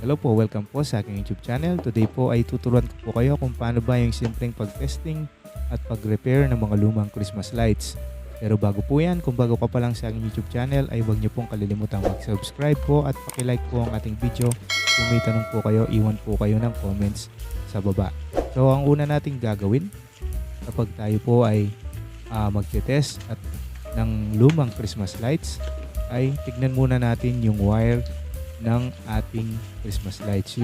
Hello po, welcome po sa aking YouTube channel. Today po ay tuturuan ko po kayo kung paano ba yung simpleng pag-testing at pag-repair ng mga lumang Christmas lights. Pero bago po yan, kung bago ka pa lang sa aking YouTube channel ay huwag niyo pong kalilimutang mag-subscribe po at paki-like po ang ating video. Kung may tanong po kayo, iwan po kayo ng comments sa baba. So ang una nating gagawin kapag tayo po ay magte-test at ng lumang Christmas lights ay tignan muna natin yung wire ng ating Christmas lights.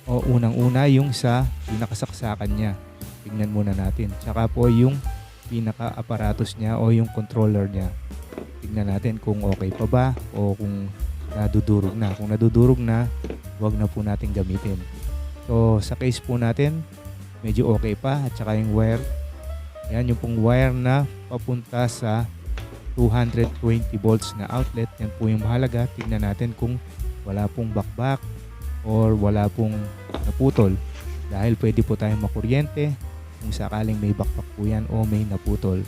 Unang-una yung sa pinakasaksakan niya. Tignan muna natin. Tsaka po yung pinaka-aparatos niya o yung controller niya. Tignan natin kung okay pa ba o kung nadudurog na. Kung nadudurog na, huwag na po natin gamitin. So sa case po natin, medyo okay pa. At saka yung wire, yan yung pong wire na papunta sa 220 volts na outlet. Yan po yung mahalaga. Tingnan natin kung wala pong bakbak or wala pong naputol, dahil pwede po tayong makuryente kung sakaling may bakbak po yan o may naputol.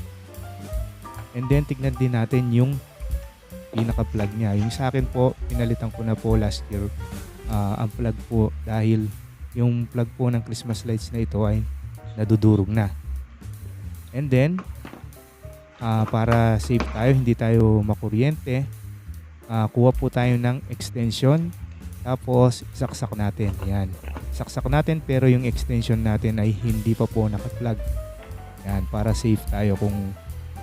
And then tignan din natin yung pinaka-plug niya. Yung sa akin po, pinalitan ko na po last year ang plug po, dahil yung plug po ng Christmas lights na ito ay nadudurog na. And then para safe tayo, hindi tayo makuryente, kuha po tayo ng extension, tapos saksak natin. Yan, saksak natin, pero yung extension natin ay hindi pa po naka-plug. Yan, para safe tayo kung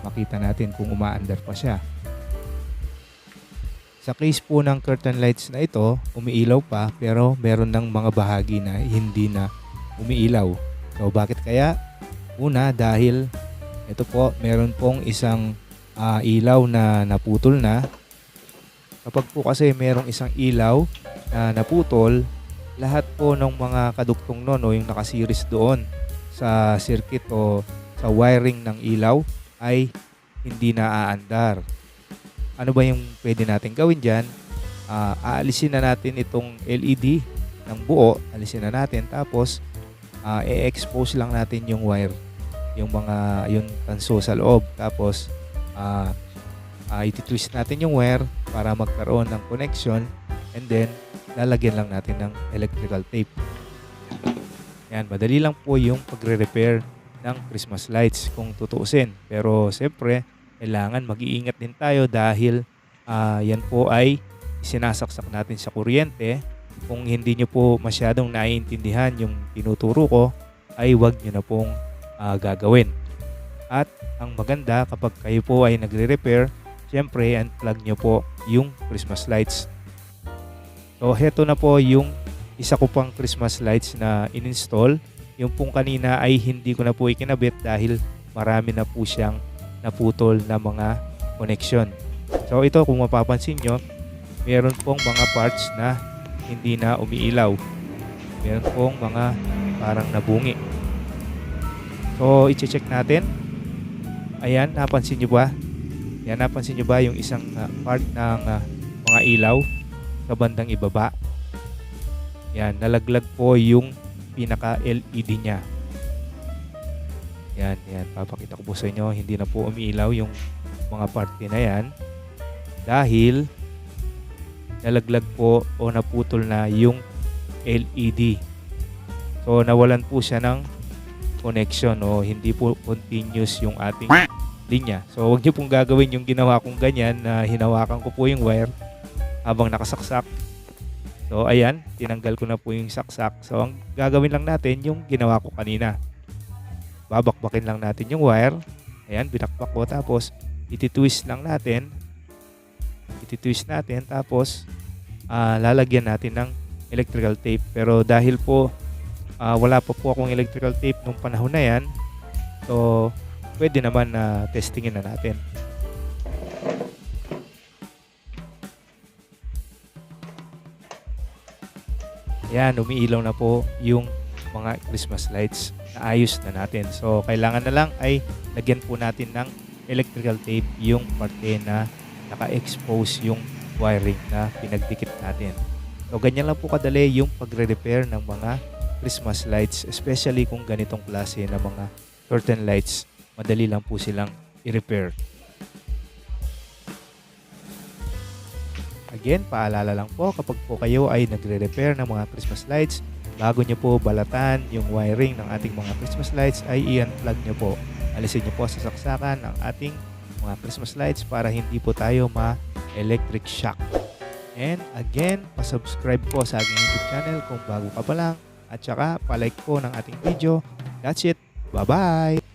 makita natin kung umaandar pa siya. Sa case po ng curtain lights na ito, umiilaw pa, pero meron ng mga bahagi na hindi na umiilaw. So bakit kaya? Una, dahil ito po, meron pong isang ilaw na naputol na. Kapag po kasi merong isang ilaw na naputol, lahat po ng mga kaduktong nun o yung nakasiris doon sa circuit o sa wiring ng ilaw ay hindi na aandar. Ano ba yung pwede natin gawin dyan? Aalisin na natin itong LED ng buo. Alisin na natin, tapos i-expose lang natin yung wire, yung tanso sa loob, tapos iti-twist natin yung wire para magkaroon ng connection, and then lalagyan lang natin ng electrical tape. Yan, madali lang po yung pagre-repair ng Christmas lights kung tutuusin. Pero siyempre, kailangan mag-iingat din tayo, dahil yan po ay sinasaksak natin sa kuryente. Kung hindi nyo po masyadong naiintindihan yung tinuturo ko, ay huwag nyo na pong gagawin. At ang maganda, kapag kayo po ay nagre-repair, syempre unplug nyo po yung Christmas lights. So heto na po yung isa ko pang Christmas lights na in-install. Yung pong kanina ay hindi ko na po ikinabit dahil marami na po siyang naputol na mga connection. So ito, kung mapapansin nyo, meron pong mga parts na hindi na umiilaw. Meron pong mga parang nabungi. So, i-check natin. Ayan, napansin nyo ba? Yan, napansin nyo ba yung isang part ng mga ilaw sa bandang ibaba? Yan, nalaglag po yung pinaka-LED niya. Yan, papakita ko po sa inyo. Hindi na po umiilaw yung mga parte na yan, dahil nalaglag po o naputol na yung LED. So, nawalan po siya ng connection o hindi po continuous yung ating linya. So huwag niyo pong gagawin yung ginawa kong ganyan, na hinawakan ko po yung wire habang nakasaksak. So ayan, tinanggal ko na po yung saksak. So ang gagawin lang natin yung ginawa ko kanina. Babakbakin lang natin yung wire. Ayan, binakbak ko, tapos iti-twist lang natin. Iti-twist natin, tapos lalagyan natin ng electrical tape. Pero dahil po wala pa po akong electrical tape nung panahon na yan, so pwede naman na testingin na natin. Yan, umiilaw na po yung mga Christmas lights. Naayos na natin. So kailangan na lang ay lagyan po natin ng electrical tape yung parte na naka-expose yung wiring na pinagdikit natin. So ganyan lang po kadali yung pagre-repair ng mga Christmas lights, especially kung ganitong klase na mga curtain lights. Madali lang po silang i-repair. Again, paalala lang po kapag po kayo ay nagre-repair ng mga Christmas lights, bago nyo po balatan yung wiring ng ating mga Christmas lights ay i-unplug nyo po. Alisin nyo po sa saksakan ng ating mga Christmas lights para hindi po tayo ma-electric shock. And again, pasubscribe po sa aking YouTube channel kung bago ka pa lang at saka palike po ng ating video. That's it. Bye-bye!